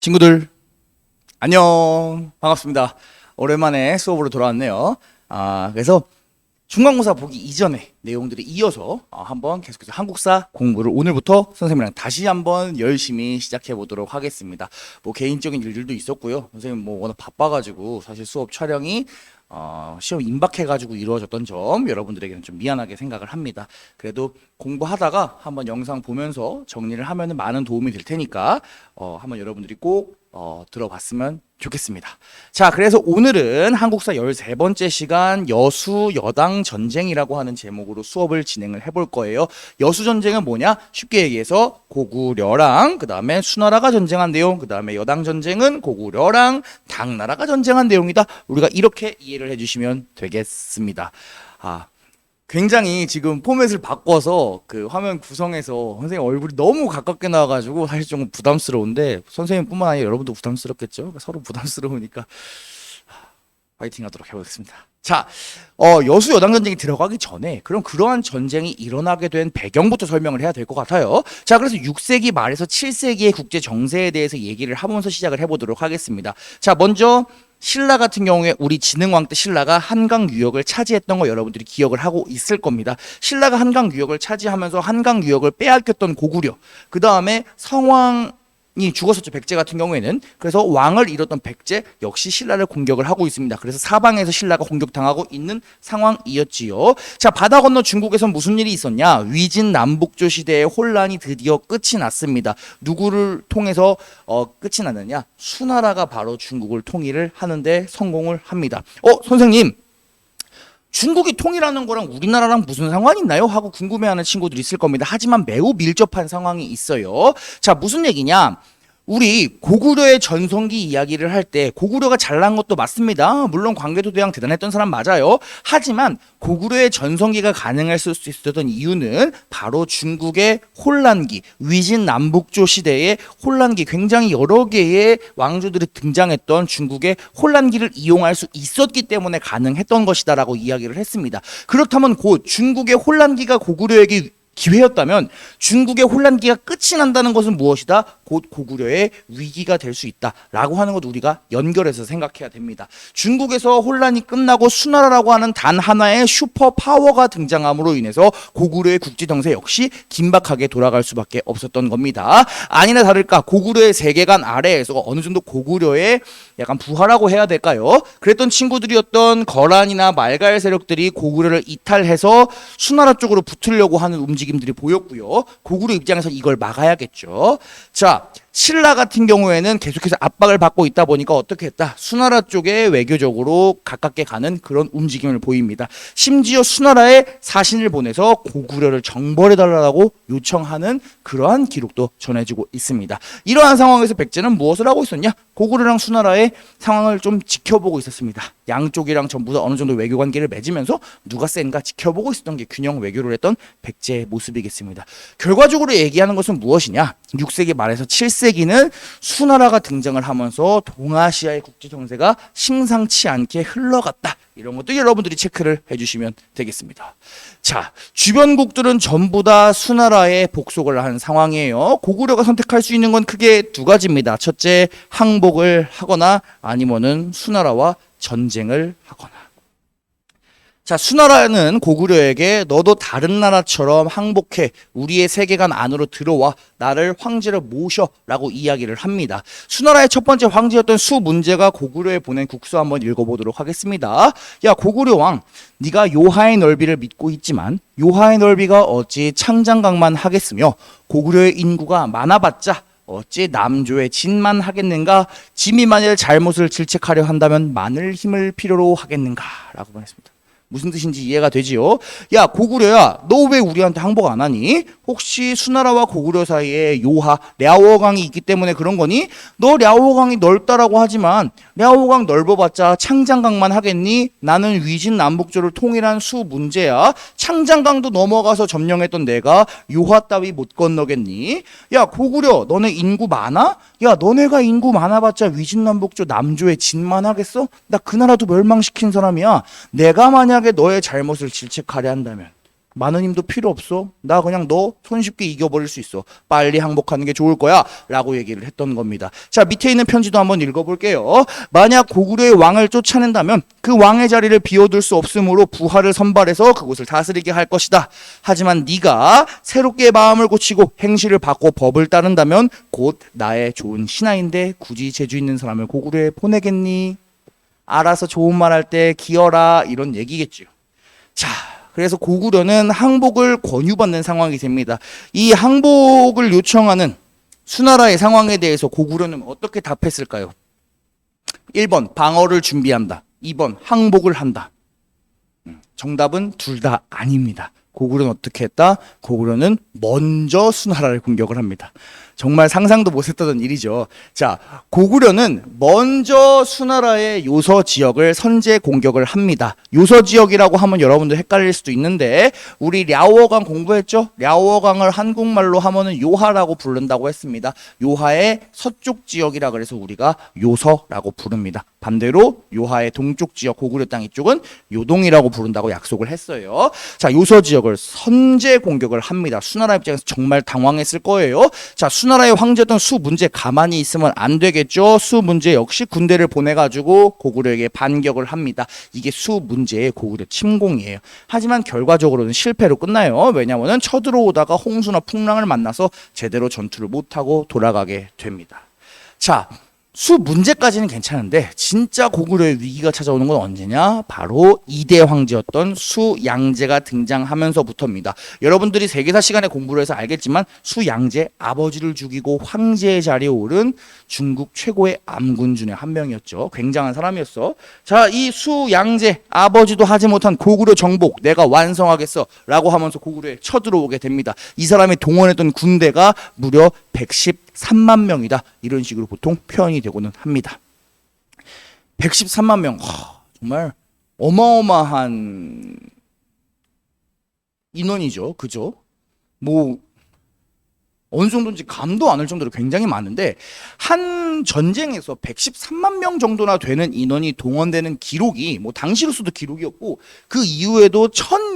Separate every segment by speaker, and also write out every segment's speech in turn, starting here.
Speaker 1: 친구들 안녕, 반갑습니다. 오랜만에 수업으로 돌아왔네요. 그래서 중간고사 보기 이전에 내용들이 이어서 한번 계속해서 한국사 공부를 오늘부터 선생님이랑 다시 한번 열심히 시작해 보도록 하겠습니다. 뭐 개인적인 일들도 있었고요. 선생님 뭐 워낙 바빠가지고 사실 수업 촬영이 시험 임박해가지고 이루어졌던 점 여러분들에게는 좀 미안하게 생각을 합니다. 그래도 공부하다가 한번 영상 보면서 정리를 하면은 많은 도움이 될 테니까 한번 여러분들이 꼭 들어봤으면 좋겠습니다. 자, 그래서 오늘은 한국사 13번째 시간 여수 여당 전쟁이라고 하는 제목으로 수업을 진행을 해볼 거예요. 여수 전쟁은 뭐냐? 쉽게 얘기해서 고구려랑 그 다음에 수나라가 전쟁한 내용, 그 다음에 여당 전쟁은 고구려랑 당나라가 전쟁한 내용이다. 우리가 이렇게 이해를 해주시면 되겠습니다. 굉장히 지금 포맷을 바꿔서 그 화면 구성에서 선생님 얼굴이 너무 가깝게 나와가지고 사실 좀 부담스러운데, 선생님뿐만 아니라 여러분도 부담스럽겠죠? 서로 부담스러우니까 파이팅 하도록 해보겠습니다. 자, 여수 여당 전쟁이 들어가기 전에 그럼 그러한 전쟁이 일어나게 된 배경부터 설명을 해야 될 것 같아요. 자, 그래서 6세기 말에서 7세기의 국제 정세에 대해서 얘기를 하면서 시작을 해보도록 하겠습니다. 자, 먼저 신라 같은 경우에 우리 진흥왕 때 신라가 한강 유역을 차지했던 거 여러분들이 기억을 하고 있을 겁니다. 신라가 한강 유역을 차지하면서 한강 유역을 빼앗겼던 고구려, 그 다음에 성왕이 죽었었죠, 백제 같은 경우에는. 그래서 왕을 잃었던 백제 역시 신라를 공격을 하고 있습니다. 그래서 사방에서 신라가 공격당하고 있는 상황이었지요. 자, 바다 건너 중국에선 무슨 일이 있었냐? 위진 남북조 시대의 혼란이 드디어 끝이 났습니다. 누구를 통해서 끝이 났느냐? 수나라가 바로 중국을 통일을 하는데 성공을 합니다. 선생님, 중국이 통일하는 거랑 우리나라랑 무슨 상관이 있나요? 하고 궁금해하는 친구들이 있을 겁니다. 하지만 매우 밀접한 상황이 있어요. 자, 무슨 얘기냐? 우리 고구려의 전성기 이야기를 할 때 고구려가 잘난 것도 맞습니다. 물론 광개토대왕 대단했던 사람 맞아요. 하지만 고구려의 전성기가 가능했을 수 있었던 이유는 바로 중국의 혼란기, 위진 남북조 시대의 혼란기, 굉장히 여러 개의 왕조들이 등장했던 중국의 혼란기를 이용할 수 있었기 때문에 가능했던 것이다라고 이야기를 했습니다. 그렇다면 곧 중국의 혼란기가 고구려에게 기회였다면 중국의 혼란기가 끝이 난다는 것은 무엇이다? 곧 고구려의 위기가 될 수 있다라고 하는 것 우리가 연결해서 생각해야 됩니다. 중국에서 혼란이 끝나고 수나라라고 하는 단 하나의 슈퍼 파워가 등장함으로 인해서 고구려의 국제 정세 역시 긴박하게 돌아갈 수밖에 없었던 겁니다. 아니나 다를까 고구려의 세계관 아래에서 어느 정도 고구려의 약간 부하라고 해야 될까요? 그랬던 친구들이었던 거란이나 말갈 세력들이 고구려를 이탈해서 수나라 쪽으로 붙으려고 하는 움직임들이 보였고요. 고구려 입장에서 이걸 막아야겠죠. 자, 신라 같은 경우에는 계속해서 압박을 받고 있다 보니까 어떻게 했다? 수나라 쪽에 외교적으로 가깝게 가는 그런 움직임을 보입니다. 심지어 수나라에 사신을 보내서 고구려를 정벌해달라고 요청하는 그러한 기록도 전해지고 있습니다. 이러한 상황에서 백제는 무엇을 하고 있었냐? 고구려랑 수나라의 상황을 좀 지켜보고 있었습니다. 양쪽이랑 전부 다 어느 정도 외교 관계를 맺으면서 누가 센가 지켜보고 있었던 게 균형 외교를 했던 백제의 모습이겠습니다. 결과적으로 얘기하는 것은 무엇이냐? 6세기 말에서 7세기는 수나라가 등장을 하면서 동아시아의 국제 정세가 심상치 않게 흘러갔다. 이런 것도 여러분들이 체크를 해주시면 되겠습니다. 자, 주변국들은 전부 다 수나라에 복속을 한 상황이에요. 고구려가 선택할 수 있는 건 크게 두 가지입니다. 첫째, 항복을 하거나 아니면은 수나라와 전쟁을 하거나. 자, 수나라는 고구려에게 너도 다른 나라처럼 항복해 우리의 세계관 안으로 들어와 나를 황제로 모셔라고 이야기를 합니다. 수나라의 첫 번째 황제였던 수문제가 고구려에 보낸 국서 한번 읽어보도록 하겠습니다. 야, 고구려 왕, 네가 요하의 넓이를 믿고 있지만 요하의 넓이가 어찌 창장강만 하겠으며 고구려의 인구가 많아봤자 어찌 남조의 진만 하겠는가? 짐이 만일 잘못을 질책하려 한다면 많은 힘을 필요로 하겠는가? 라고 말했습니다. 무슨 뜻인지 이해가 되지요? 야, 고구려야, 너 왜 우리한테 항복 안 하니? 혹시 수나라와 고구려 사이에 요하, 랴오강이 있기 때문에 그런 거니? 너 랴오강이 넓다라고 하지만 랴오강 넓어봤자 창장강만 하겠니? 나는 위진 남북조를 통일한 수문제야. 창장강도 넘어가서 점령했던 내가 요하 따위 못 건너겠니? 야, 고구려, 너네 인구 많아? 야, 너네가 인구 많아봤자 위진 남북조 남조의 진만 하겠어? 나 그 나라도 멸망시킨 사람이야. 내가 만약에 너의 잘못을 질책하려 한다면 많은 힘도 필요 없어. 나 그냥 너 손쉽게 이겨버릴 수 있어. 빨리 항복하는 게 좋을 거야. 라고 얘기를 했던 겁니다. 자, 밑에 있는 편지도 한번 읽어볼게요. 만약 고구려의 왕을 쫓아낸다면 그 왕의 자리를 비워둘 수 없으므로 부하를 선발해서 그곳을 다스리게 할 것이다. 하지만 네가 새롭게 마음을 고치고 행실을 바꿔 법을 따른다면 곧 나의 좋은 신하인데 굳이 재주 있는 사람을 고구려에 보내겠니? 알아서 좋은 말 할 때 기어라, 이런 얘기겠죠. 자, 그래서 고구려는 항복을 권유받는 상황이 됩니다. 이 항복을 요청하는 수나라의 상황에 대해서 고구려는 어떻게 답했을까요? 1번 방어를 준비한다. 2번 항복을 한다. 정답은 둘 다 아닙니다. 고구려는 어떻게 했다? 고구려는 먼저 수나라를 공격을 합니다. 정말 상상도 못했던 일이죠. 자, 고구려는 먼저 수나라의 요서 지역을 선제 공격을 합니다. 요서 지역이라고 하면 여러분들 헷갈릴 수도 있는데 우리 랴오어강 공부했죠? 랴오어강을 한국말로 하면은 요하라고 부른다고 했습니다. 요하의 서쪽 지역이라 그래서 우리가 요서라고 부릅니다. 반대로 요하의 동쪽 지역 고구려 땅 이쪽은 요동이라고 부른다고 약속을 했어요. 자, 요서 지역을 선제 공격을 합니다. 수나라 입장에서 정말 당황했을 거예요. 자, 수나라의 황제였던 수 문제 가만히 있으면 안 되겠죠. 수 문제 역시 군대를 보내가지고 고구려에게 반격을 합니다. 이게 수 문제의 고구려 침공이에요. 하지만 결과적으로는 실패로 끝나요. 왜냐하면 쳐들어오다가 홍수나 풍랑을 만나서 제대로 전투를 못하고 돌아가게 됩니다. 자, 수 문제까지는 괜찮은데 진짜 고구려의 위기가 찾아오는 건 언제냐? 바로 2대 황제였던 수양제가 등장하면서부터입니다. 여러분들이 세계사 시간에 공부를 해서 알겠지만 수양제, 아버지를 죽이고 황제의 자리에 오른 중국 최고의 암군 중에 한 명이었죠. 굉장한 사람이었어. 자, 이 수양제, 아버지도 하지 못한 고구려 정복 내가 완성하겠어 라고 하면서 고구려에 쳐들어오게 됩니다. 이 사람이 동원했던 군대가 무려 113만 명이다. 이런 식으로 보통 표현이 되고는 합니다. 113만 명, 정말 어마어마한 인원이죠. 그죠? 뭐 어느 정도인지 감도 안 올 정도로 굉장히 많은데 한 전쟁에서 113만 명 정도나 되는 인원이 동원되는 기록이 뭐 당시로서도 기록이었고 그 이후에도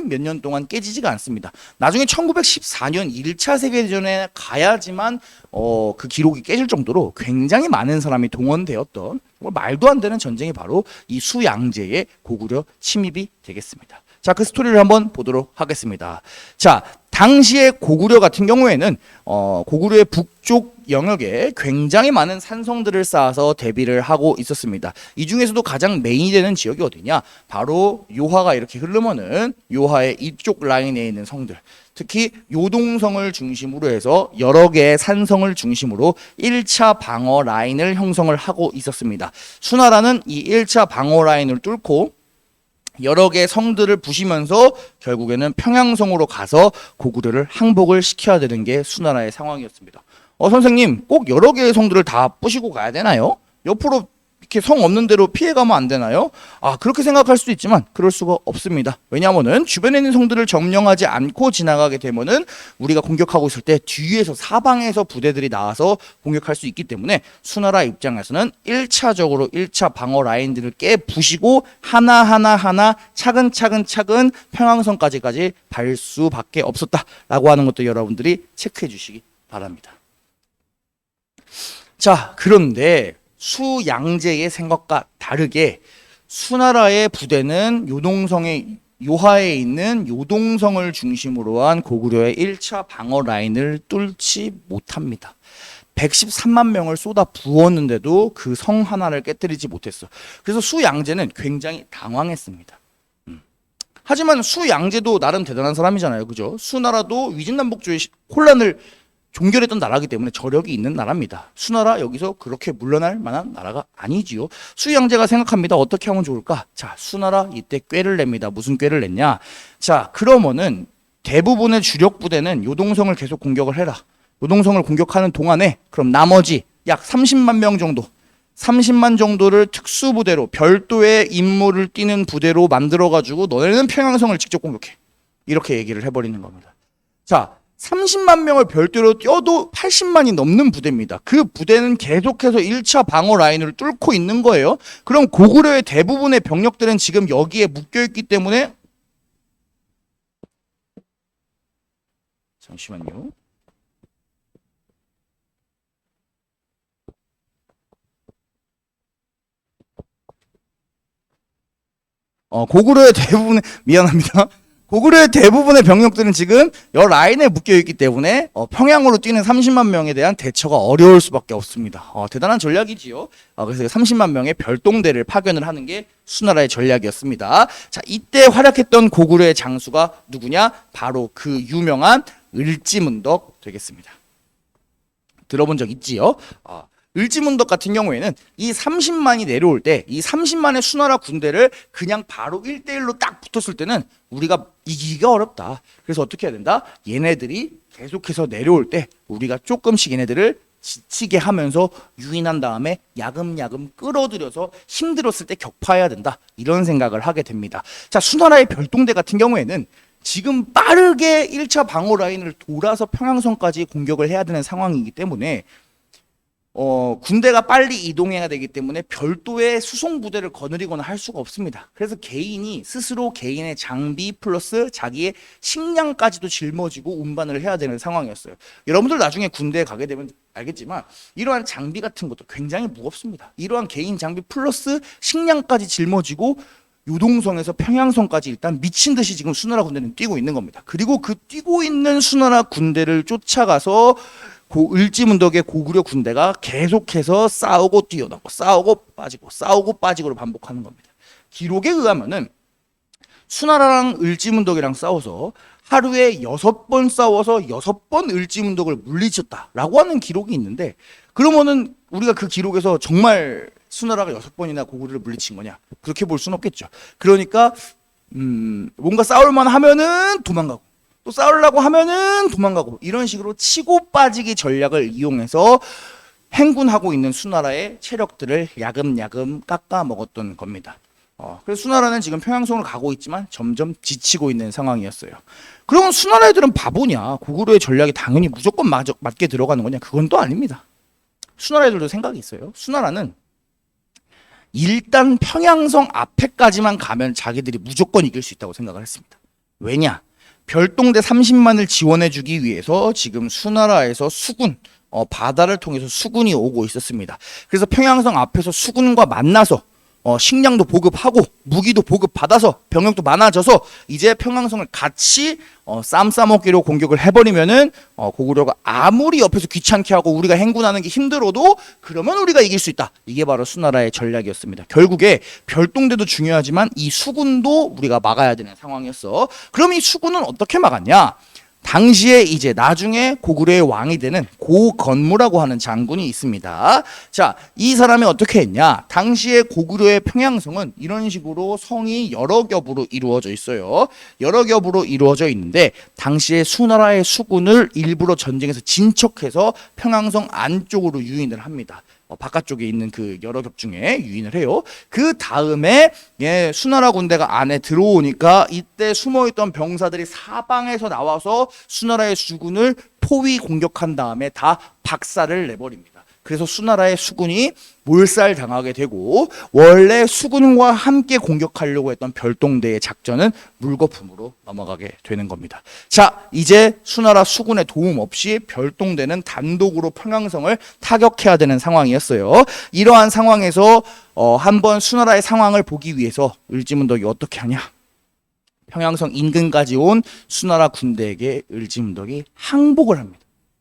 Speaker 1: 몇 년 동안 깨지지가 않습니다. 나중에 1914년 1차 세계대전에 가야지만 그 기록이 깨질 정도로 굉장히 많은 사람이 동원되었던 말도 안 되는 전쟁이 바로 이 수양제의 고구려 침입이 되겠습니다. 자, 그 스토리를 한번 보도록 하겠습니다. 자, 당시의 고구려 같은 경우에는 고구려의 북쪽 영역에 굉장히 많은 산성들을 쌓아서 대비를 하고 있었습니다. 이 중에서도 가장 메인이 되는 지역이 어디냐? 바로 요하가 이렇게 흐르면은 요하의 이쪽 라인에 있는 성들, 특히 요동성을 중심으로 해서 여러 개의 산성을 중심으로 1차 방어 라인을 형성을 하고 있었습니다. 수나라는 이 1차 방어 라인을 뚫고 여러 개의 성들을 부시면서 결국에는 평양성으로 가서 고구려를 항복을 시켜야 되는 게 수나라의 상황이었습니다. 선생님, 꼭 여러 개의 성들을 다 부시고 가야 되나요? 옆으로 이렇게 성 없는 데로 피해가면 안 되나요? 그렇게 생각할 수도 있지만 그럴 수가 없습니다. 왜냐하면은 주변에 있는 성들을 점령하지 않고 지나가게 되면은 우리가 공격하고 있을 때 뒤에서 사방에서 부대들이 나와서 공격할 수 있기 때문에 수나라 입장에서는 1차적으로 1차 방어 라인들을 깨부시고 하나 차근차근 평양성까지 갈 수밖에 없었다라고 하는 것도 여러분들이 체크해 주시기 바랍니다. 자, 그런데 수양제의 생각과 다르게 수나라의 부대는 요하에 있는 요동성을 중심으로 한 고구려의 1차 방어 라인을 뚫지 못합니다. 113만 명을 쏟아 부었는데도 그 성 하나를 깨뜨리지 못했어. 그래서 수양제는 굉장히 당황했습니다. 하지만 수양제도 나름 대단한 사람이잖아요. 그죠? 수나라도 위진남북조의 혼란을 종결했던 나라이기 때문에 저력이 있는 나라입니다. 수나라 여기서 그렇게 물러날 만한 나라가 아니지요. 수양제가 생각합니다. 어떻게 하면 좋을까? 자, 수나라 이때 꾀를 냅니다. 무슨 꾀를 냈냐? 자, 그러면은 대부분의 주력 부대는 요동성을 계속 공격을 해라. 요동성을 공격하는 동안에 그럼 나머지 약 30만 명 정도, 30만 정도를 특수부대로 별도의 임무를 띠는 부대로 만들어가지고 너네는 평양성을 직접 공격해. 이렇게 얘기를 해버리는 겁니다. 자, 30만 명을 별도로 띄어도 80만이 넘는 부대입니다. 그 부대는 계속해서 1차 방어 라인을 뚫고 있는 거예요. 그럼 고구려의 대부분의 병력들은 지금 여기에 묶여있기 때문에 잠시만요. 고구려의 대부분의 미안합니다. 고구려의 대부분의 병력들은 지금 여 라인에 묶여 있기 때문에 평양으로 뛰는 30만 명에 대한 대처가 어려울 수밖에 없습니다. 대단한 전략이지요. 그래서 30만 명의 별동대를 파견을 하는 게 수나라의 전략이었습니다. 자, 이때 활약했던 고구려의 장수가 누구냐? 바로 그 유명한 을지문덕 되겠습니다. 들어본 적 있지요? 을지문덕 같은 경우에는 이 30만이 내려올 때 이 30만의 수나라 군대를 그냥 바로 1대1로 딱 붙었을 때는 우리가 이기기가 어렵다. 그래서 어떻게 해야 된다? 얘네들이 계속해서 내려올 때 우리가 조금씩 얘네들을 지치게 하면서 유인한 다음에 야금야금 끌어들여서 힘들었을 때 격파해야 된다. 이런 생각을 하게 됩니다. 자, 수나라의 별동대 같은 경우에는 지금 빠르게 1차 방어 라인을 돌아서 평양성까지 공격을 해야 되는 상황이기 때문에 군대가 빨리 이동해야 되기 때문에 별도의 수송 부대를 거느리거나 할 수가 없습니다. 그래서 개인이 스스로 개인의 장비 플러스 자기의 식량까지도 짊어지고 운반을 해야 되는 상황이었어요. 여러분들 나중에 군대에 가게 되면 알겠지만 이러한 장비 같은 것도 굉장히 무겁습니다. 이러한 개인 장비 플러스 식량까지 짊어지고 요동성에서 평양성까지 일단 미친 듯이 지금 수나라 군대는 뛰고 있는 겁니다. 그리고 그 뛰고 있는 수나라 군대를 쫓아가서 을지문덕의 고구려 군대가 계속해서 싸우고 뛰어나고 싸우고 빠지고로 반복하는 겁니다. 기록에 의하면은 수나라랑 을지문덕이랑 싸워서 하루에 6번 싸워서 6번 을지문덕을 물리쳤다라고 하는 기록이 있는데, 그러면은 우리가 그 기록에서 정말 수나라가 6번이나 고구려를 물리친 거냐? 그렇게 볼 수는 없겠죠. 그러니까 뭔가 싸울만 하면은 도망가고 또 싸우려고 하면은 도망가고 이런 식으로 치고 빠지기 전략을 이용해서 행군하고 있는 수나라의 체력들을 야금야금 깎아 먹었던 겁니다. 그래서 수나라는 지금 평양성으로 가고 있지만 점점 지치고 있는 상황이었어요. 그러면 수나라 애들은 바보냐? 고구려의 전략이 당연히 무조건 맞게 들어가는 거냐? 그건 또 아닙니다. 수나라 애들도 생각이 있어요. 수나라는 일단 평양성 앞에까지만 가면 자기들이 무조건 이길 수 있다고 생각을 했습니다. 왜냐? 별동대 30만을 지원해주기 위해서 지금 수나라에서 수군, 바다를 통해서 수군이 오고 있었습니다. 그래서 평양성 앞에서 수군과 만나서 식량도 보급하고 무기도 보급받아서 병력도 많아져서 이제 평양성을 같이 쌈 싸먹기로 공격을 해버리면은 고구려가 아무리 옆에서 귀찮게 하고 우리가 행군하는 게 힘들어도 그러면 우리가 이길 수 있다. 이게 바로 수나라의 전략이었습니다. 결국에 별동대도 중요하지만 이 수군도 우리가 막아야 되는 상황이었어. 그럼 이 수군은 어떻게 막았냐? 당시에 이제 나중에 고구려의 왕이 되는 고건무라고 하는 장군이 있습니다. 자, 이 사람이 어떻게 했냐? 당시에 고구려의 평양성은 이런 식으로 성이 여러 겹으로 이루어져 있어요. 여러 겹으로 이루어져 있는데 당시에 수나라의 수군을 일부러 전쟁에서 진척해서 평양성 안쪽으로 유인을 합니다. 바깥쪽에 있는 그 여러 겹 중에 유인을 해요. 그 다음에 수나라 군대가 안에 들어오니까 이때 숨어있던 병사들이 사방에서 나와서 수나라의 수군을 포위 공격한 다음에 다 박살을 내버립니다. 그래서 수나라의 수군이 몰살당하게 되고 원래 수군과 함께 공격하려고 했던 별동대의 작전은 물거품으로 넘어가게 되는 겁니다. 자, 이제 수나라 수군의 도움 없이 별동대는 단독으로 평양성을 타격해야 되는 상황이었어요. 이러한 상황에서 한번 수나라의 상황을 보기 위해서 을지문덕이 어떻게 하냐? 평양성 인근까지 온 수나라 군대에게 을지문덕이 항복을 합니다.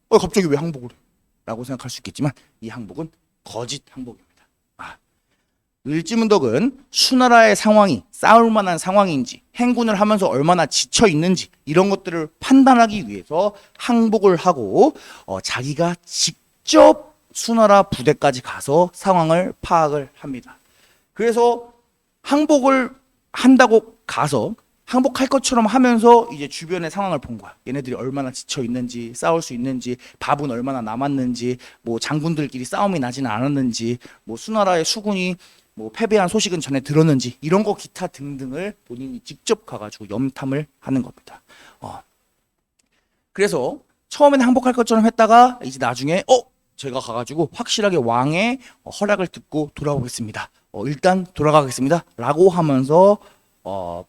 Speaker 1: 갑자기 왜 항복을 해요? 라고 생각할 수 있겠지만 이 항복은 거짓 항복입니다. 을지문덕은 수나라의 상황이 싸울 만한 상황인지 행군을 하면서 얼마나 지쳐 있는지 이런 것들을 판단하기 위해서 항복을 하고 자기가 직접 수나라 부대까지 가서 상황을 파악을 합니다. 그래서 항복을 한다고 가서 항복할 것처럼 하면서 이제 주변의 상황을 본 거야. 얘네들이 얼마나 지쳐 있는지, 싸울 수 있는지, 밥은 얼마나 남았는지, 뭐 장군들끼리 싸움이 나지는 않았는지, 뭐 수나라의 수군이 뭐 패배한 소식은 전에 들었는지 이런 거 기타 등등을 본인이 직접 가가지고 염탐을 하는 겁니다. 그래서 처음에는 항복할 것처럼 했다가 이제 나중에 제가 가가지고 확실하게 왕의 허락을 듣고 돌아오겠습니다. 일단 돌아가겠습니다. 라고 하면서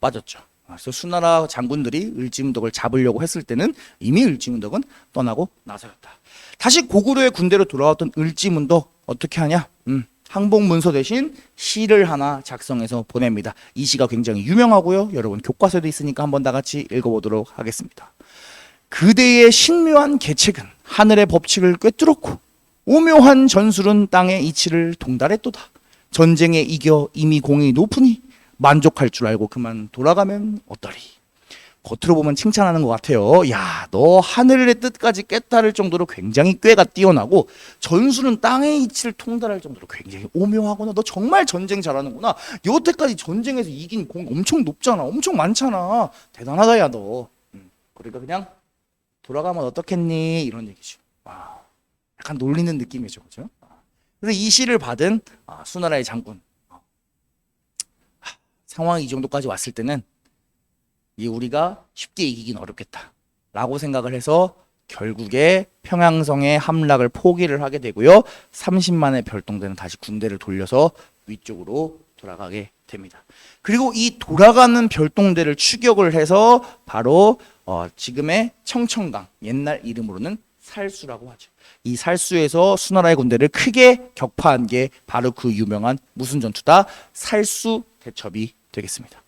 Speaker 1: 빠졌죠. 그래서 수나라 장군들이 을지문덕을 잡으려고 했을 때는 이미 을지문덕은 떠나고 나서였다. 다시 고구려의 군대로 돌아왔던 을지문덕 어떻게 하냐? 항복문서 대신 시를 하나 작성해서 보냅니다. 이 시가 굉장히 유명하고요. 여러분 교과서에도 있으니까 한번 다 같이 읽어보도록 하겠습니다. 그대의 신묘한 계책은 하늘의 법칙을 꿰뚫었고 오묘한 전술은 땅의 이치를 동달했도다. 전쟁에 이겨 이미 공이 높으니 만족할 줄 알고 그만 돌아가면 어떠리. 겉으로 보면 칭찬하는 것 같아요. 야, 너 하늘의 뜻까지 깨달을 정도로 굉장히 꾀가 뛰어나고 전술은 땅의 이치를 통달할 정도로 굉장히 오묘하구나. 너 정말 전쟁 잘하는구나. 여태까지 전쟁에서 이긴 공 엄청 높잖아. 엄청 많잖아. 대단하다 야 너. 그러니까 그냥 돌아가면 어떻겠니? 이런 얘기죠. 와, 약간 놀리는 느낌이죠. 그죠? 그래서 이 시를 받은 수나라의 장군. 상황이 이 정도까지 왔을 때는 이 우리가 쉽게 이기긴 어렵겠다 라고 생각을 해서 결국에 평양성의 함락을 포기를 하게 되고요. 30만의 별동대는 다시 군대를 돌려서 위쪽으로 돌아가게 됩니다. 그리고 이 돌아가는 별동대를 추격을 해서 바로 지금의 청천강, 옛날 이름으로는 살수라고 하죠. 이 살수에서 수나라의 군대를 크게 격파한 게 바로 그 유명한 무슨 전투다? 살수 대첩이 되겠습니다.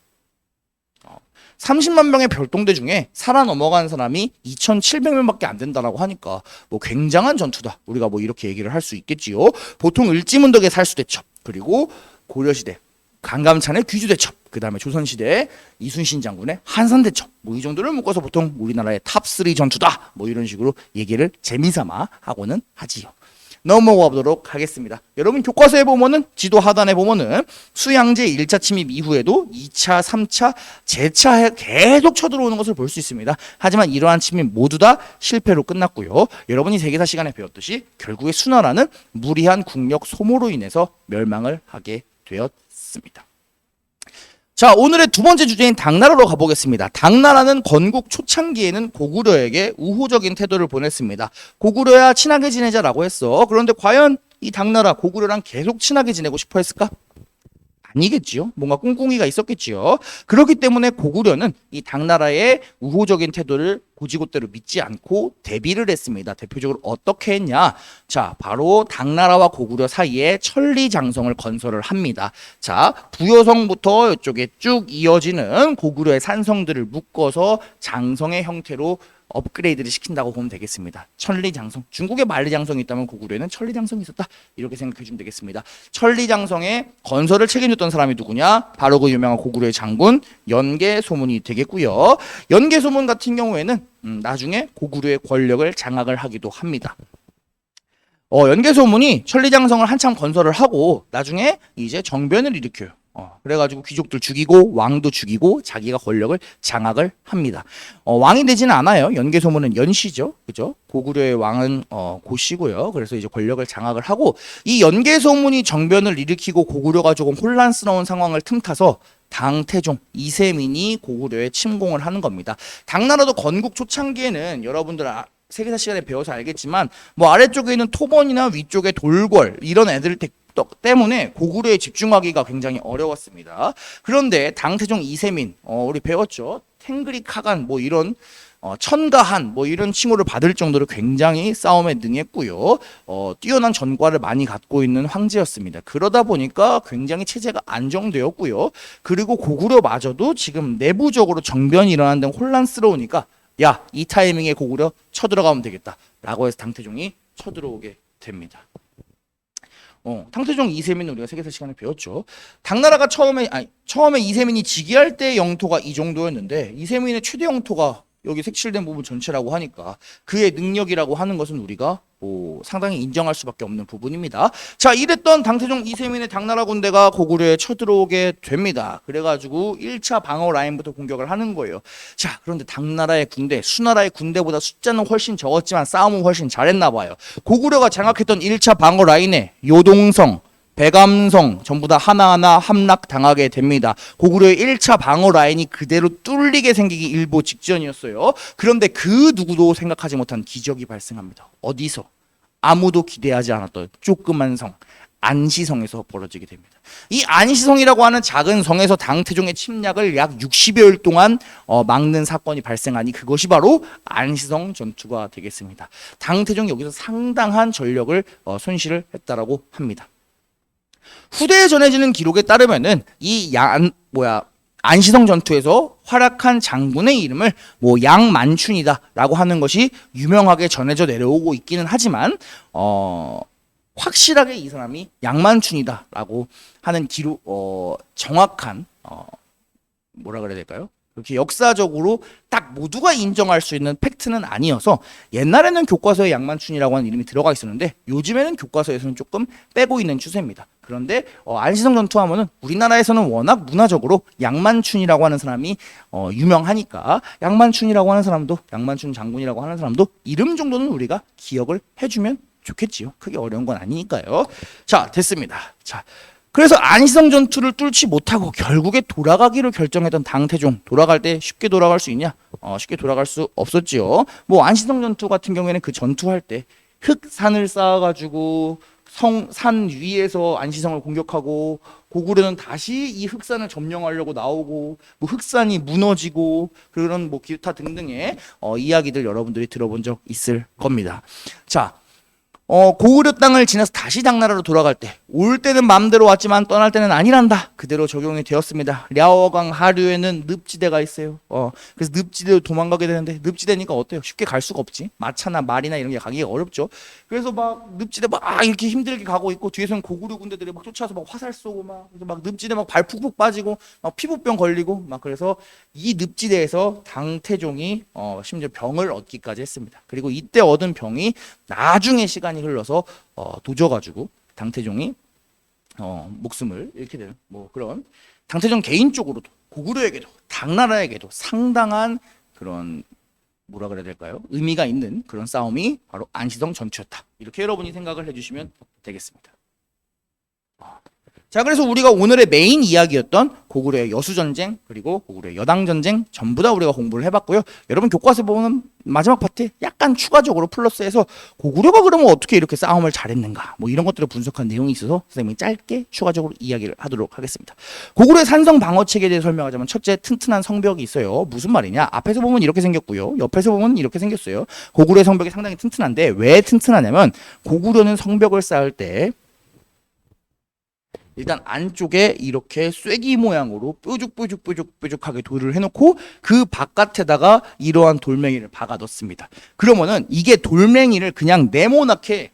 Speaker 1: 30만 명의 별동대 중에 살아 넘어간 사람이 2,700명밖에 안 된다라고 하니까 뭐 굉장한 전투다. 우리가 뭐 이렇게 얘기를 할 수 있겠지요. 보통 을지문덕의 살수대첩, 그리고 고려시대 강감찬의 귀주대첩, 그 다음에 조선시대 이순신 장군의 한산대첩, 뭐 이 정도를 묶어서 보통 우리나라의 탑3 전투다. 뭐 이런 식으로 얘기를 재미삼아 하고는 하지요. 넘어가 보도록 하겠습니다. 여러분 교과서에 보면은 지도 하단에 보면은 수양제 1차 침입 이후에도 2차, 3차, 재차 계속 쳐들어오는 것을 볼 수 있습니다. 하지만 이러한 침입 모두 다 실패로 끝났고요. 여러분이 세계사 시간에 배웠듯이 결국에 수나라는 무리한 국력 소모로 인해서 멸망을 하게 되었습니다. 자, 오늘의 두 번째 주제인 당나라로 가보겠습니다. 당나라는 건국 초창기에는 고구려에게 우호적인 태도를 보냈습니다. 고구려야 친하게 지내자라고 했어. 그런데 과연 이 당나라 고구려랑 계속 친하게 지내고 싶어 했을까? 아니겠지요. 뭔가 꿍꿍이가 있었겠지요. 그렇기 때문에 고구려는 이 당나라의 우호적인 태도를 고지고대로 믿지 않고 대비를 했습니다. 대표적으로 어떻게 했냐? 자, 바로 당나라와 고구려 사이에 천리장성을 건설을 합니다. 자, 부여성부터 이쪽에 쭉 이어지는 고구려의 산성들을 묶어서 장성의 형태로 업그레이드를 시킨다고 보면 되겠습니다. 천리장성. 중국에 만리장성이 있다면 고구려에는 천리장성이 있었다. 이렇게 생각해 주면 되겠습니다. 천리장성의 건설을 책임졌던 사람이 누구냐? 바로 그 유명한 고구려의 장군 연개소문이 되겠고요. 연개소문 같은 경우에는 나중에 고구려의 권력을 장악을 하기도 합니다. 연개소문이 천리장성을 한참 건설을 하고 나중에 이제 정변을 일으켜요. 그래가지고 귀족들 죽이고 왕도 죽이고 자기가 권력을 장악을 합니다. 왕이 되지는 않아요. 연개소문은 연시죠, 그죠? 고구려의 왕은 고시고요. 그래서 이제 권력을 장악을 하고 이 연개소문이 정변을 일으키고 고구려가 조금 혼란스러운 상황을 틈타서 당태종 이세민이 고구려에 침공을 하는 겁니다. 당나라도 건국 초창기에는 여러분들 세계사 시간에 배워서 알겠지만 뭐 아래쪽에 있는 토번이나 위쪽에 돌궐 이런 애들 때문에 고구려에 집중하기가 굉장히 어려웠습니다. 그런데 당태종 이세민, 우리 배웠죠? 탱그리 카간 뭐 이런 천가한 뭐 이런 칭호를 받을 정도로 굉장히 싸움에 능했고요. 뛰어난 전과를 많이 갖고 있는 황제였습니다. 그러다 보니까 굉장히 체제가 안정되었고요. 그리고 고구려마저도 지금 내부적으로 정변이 일어나는 등 혼란스러우니까 야, 이 타이밍에 고구려 쳐들어가면 되겠다 라고 해서 당태종이 쳐들어오게 됩니다. 당태종 이세민은 우리가 세계사 시간에 배웠죠. 당나라가 처음에 이세민이 즉위할 때 영토가 이 정도였는데 이세민의 최대 영토가 여기 색칠된 부분 전체라고 하니까 그의 능력이라고 하는 것은 우리가 상당히 인정할 수밖에 없는 부분입니다. 자, 이랬던 당태종 이세민의 당나라 군대가 고구려에 쳐들어오게 됩니다. 그래가지고 1차 방어 라인부터 공격을 하는 거예요. 자, 그런데 당나라의 군대, 수나라의 군대보다 숫자는 훨씬 적었지만 싸움은 훨씬 잘했나 봐요. 고구려가 장악했던 1차 방어 라인에 요동성, 백암성 전부 다 하나하나 함락당하게 됩니다. 고구려의 1차 방어 라인이 그대로 뚫리게 생기기 일보 직전이었어요. 그런데 그 누구도 생각하지 못한 기적이 발생합니다. 어디서? 아무도 기대하지 않았던 조그만 성 안시성에서 벌어지게 됩니다. 이 안시성이라고 하는 작은 성에서 당태종의 침략을 약 60여일 동안 막는 사건이 발생하니 그것이 바로 안시성 전투가 되겠습니다. 당태종이 여기서 상당한 전력을 손실을 했다라고 합니다. 후대에 전해지는 기록에 따르면은 안시성 전투에서 활약한 장군의 이름을 양만춘이다라고 하는 것이 유명하게 전해져 내려오고 있기는 하지만 확실하게 이 사람이 양만춘이다라고 하는 기록 정확한 뭐라 그래야 될까요? 그렇게 역사적으로 딱 모두가 인정할 수 있는 팩트는 아니어서 옛날에는 교과서에 양만춘이라고 하는 이름이 들어가 있었는데 요즘에는 교과서에서는 조금 빼고 있는 추세입니다. 그런데 안시성 전투하면은 우리나라에서는 워낙 문화적으로 양만춘이라고 하는 사람이 유명하니까 양만춘이라고 하는 사람도 양만춘 장군이라고 하는 사람도 이름 정도는 우리가 기억을 해주면 좋겠지요. 크게 어려운 건 아니니까요. 자, 됐습니다. 자, 그래서 안시성 전투를 뚫지 못하고 결국에 돌아가기로 결정했던 당태종, 돌아갈 때 쉽게 돌아갈 수 있냐? 쉽게 돌아갈 수 없었지요. 안시성 전투 같은 경우에는 그 전투할 때 흑산을 쌓아가지고 산 위에서 안시성을 공격하고 고구려는 다시 이 흑산을 점령하려고 나오고 흑산이 무너지고 그런 기타 등등의 이야기들 여러분들이 들어본 적 있을 겁니다. 자, 고구려 땅을 지나서 다시 당나라로 돌아갈 때 올 때는 마음대로 왔지만 떠날 때는 아니란다. 그대로 적용이 되었습니다. 랴오강 하류에는 늪지대가 있어요. 그래서 늪지대로 도망가게 되는데 늪지대니까 어때요? 쉽게 갈 수가 없지. 마차나 말이나 이런 게 가기가 어렵죠. 그래서 늪지대 이렇게 힘들게 가고 있고 뒤에서는 고구려 군대들이 쫓아서 화살 쏘고 그래서 늪지대 발 푹푹 빠지고 피부병 걸리고 그래서 이 늪지대에서 당태종이 심지어 병을 얻기까지 했습니다. 그리고 이때 얻은 병이 나중에 시간이 흘러서 도져가지고 당태종이 목숨을 잃게 되는 그런 당태종 개인적으로도 고구려에게도 당나라에게도 상당한 그런 뭐라 그래야 될까요? 의미가 있는 그런 싸움이 바로 안시성 전투였다. 이렇게 여러분이 생각을 해주시면 되겠습니다. 자, 그래서 우리가 오늘의 메인 이야기였던 고구려의 여수전쟁 그리고 고구려의 여당전쟁 전부 다 우리가 공부를 해봤고요. 여러분 교과서에 보면 마지막 파트에 약간 추가적으로 플러스해서 고구려가 그러면 어떻게 이렇게 싸움을 잘했는가 이런 것들을 분석한 내용이 있어서 선생님이 짧게 추가적으로 이야기를 하도록 하겠습니다. 고구려의 산성 방어 체계에 대해 설명하자면 첫째, 튼튼한 성벽이 있어요. 무슨 말이냐? 앞에서 보면 이렇게 생겼고요. 옆에서 보면 이렇게 생겼어요. 고구려의 성벽이 상당히 튼튼한데 왜 튼튼하냐면 고구려는 성벽을 쌓을 때 일단 안쪽에 이렇게 쐐기 모양으로 뾰족하게 돌을 해놓고 그 바깥에다가 이러한 돌멩이를 박아뒀습니다. 그러면은 이게 돌멩이를 그냥 네모나게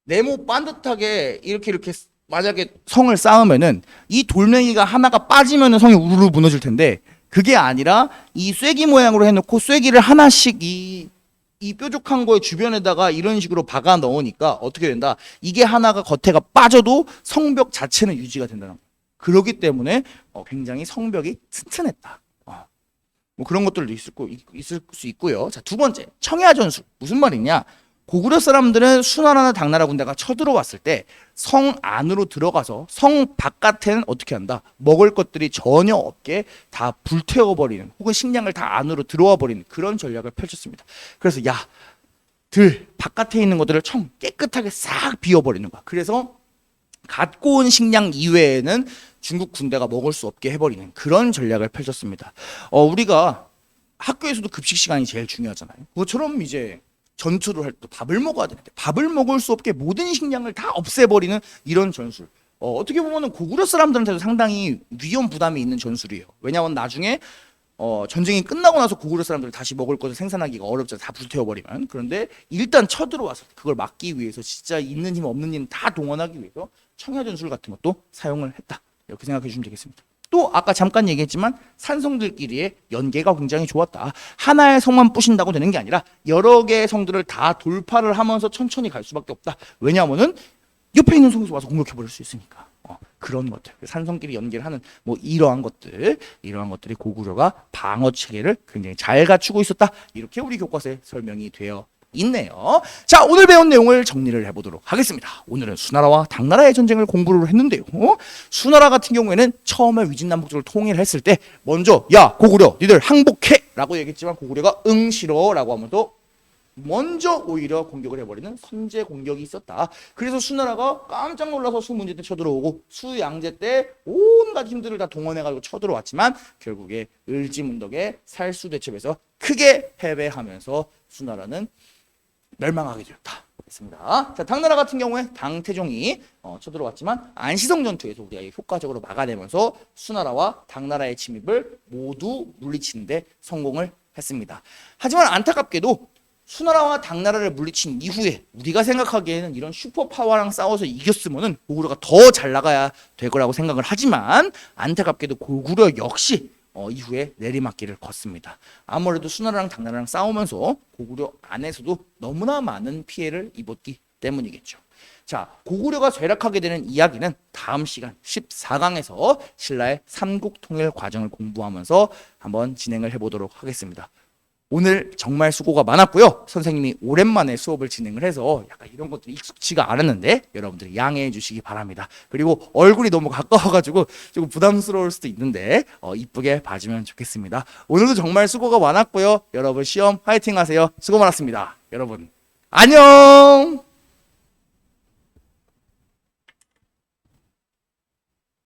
Speaker 1: 네모 반듯하게 이렇게 만약에 성을 쌓으면은 이 돌멩이가 하나가 빠지면은 성이 우르르 무너질 텐데 그게 아니라 이 쐐기 모양으로 해놓고 쐐기를 하나씩 이 뾰족한 거에 주변에다가 이런 식으로 박아 넣으니까 어떻게 된다? 이게 하나가 겉에가 빠져도 성벽 자체는 유지가 된다는 거예요. 그렇기 때문에 굉장히 성벽이 튼튼했다. 그런 것들도 있을 수 있고요. 자, 두 번째, 청야 전술. 무슨 말이냐? 고구려 사람들은 수나라나 당나라 군대가 쳐들어왔을 때 성 안으로 들어가서 성 바깥에는 어떻게 한다? 먹을 것들이 전혀 없게 다 불태워버리는 혹은 식량을 다 안으로 들어와 버리는 그런 전략을 펼쳤습니다. 그래서 바깥에 있는 것들을 깨끗하게 싹 비워버리는 거야. 그래서 갖고 온 식량 이외에는 중국 군대가 먹을 수 없게 해버리는 그런 전략을 펼쳤습니다. 우리가 학교에서도 급식 시간이 제일 중요하잖아요. 그것처럼 이제 전투를 할 때 밥을 먹어야 되는데 밥을 먹을 수 없게 모든 식량을 다 없애버리는 이런 전술. 어떻게 보면 고구려 사람들한테도 상당히 위험 부담이 있는 전술이에요. 왜냐하면 나중에 전쟁이 끝나고 나서 고구려 사람들이 다시 먹을 것을 생산하기가 어렵잖아요. 다 불태워버리면. 그런데 일단 쳐들어와서 그걸 막기 위해서 진짜 있는 힘 없는 힘 다 동원하기 위해서 청야 전술 같은 것도 사용을 했다. 이렇게 생각해 주시면 되겠습니다. 또 아까 잠깐 얘기했지만 산성들끼리의 연계가 굉장히 좋았다. 하나의 성만 부신다고 되는 게 아니라 여러 개의 성들을 다 돌파를 하면서 천천히 갈 수밖에 없다. 왜냐하면은 옆에 있는 성에서 와서 공격해버릴 수 있으니까. 그런 것들, 산성끼리 연계를 하는 이러한 것들이 고구려가 방어 체계를 굉장히 잘 갖추고 있었다. 이렇게 우리 교과서에 설명이 되어 있네요. 자, 오늘 배운 내용을 정리를 해보도록 하겠습니다. 오늘은 수나라와 당나라의 전쟁을 공부를 했는데요. 수나라 같은 경우에는 처음에 위진남북조를 통일을 했을 때 먼저 고구려 니들 항복해 라고 얘기했지만 고구려가 응 싫어 라고 하면서 먼저 오히려 공격을 해버리는 선제 공격이 있었다. 그래서 수나라가 깜짝 놀라서 수 문제 때 쳐들어오고 수 양제 때 온갖 힘들을 다 동원해가지고 쳐들어왔지만 결국에 을지문덕의 살수대첩에서 크게 패배하면서 수나라는 멸망하게 되었다. 했습니다. 자, 당나라 같은 경우에 당태종이 쳐들어왔지만 안시성 전투에서 우리가 효과적으로 막아내면서 수나라와 당나라의 침입을 모두 물리치는데 성공을 했습니다. 하지만 안타깝게도 수나라와 당나라를 물리친 이후에 우리가 생각하기에는 이런 슈퍼파워랑 싸워서 이겼으면은 고구려가 더 잘 나가야 될 거라고 생각을 하지만 안타깝게도 고구려 역시 이후에 내리막길을 걷습니다. 아무래도 수나라랑 당나라랑 싸우면서 고구려 안에서도 너무나 많은 피해를 입었기 때문이겠죠. 자, 고구려가 쇠락하게 되는 이야기는 다음 시간 14강에서 신라의 삼국 통일 과정을 공부하면서 한번 진행을 해보도록 하겠습니다. 오늘 정말 수고가 많았고요. 선생님이 오랜만에 수업을 진행을 해서 약간 이런 것들이 익숙치가 않았는데 여러분들이 양해해 주시기 바랍니다. 그리고 얼굴이 너무 가까워가지고 조금 부담스러울 수도 있는데 이쁘게 봐주면 좋겠습니다. 오늘도 정말 수고가 많았고요. 여러분 시험 화이팅 하세요. 수고 많았습니다. 여러분 안녕.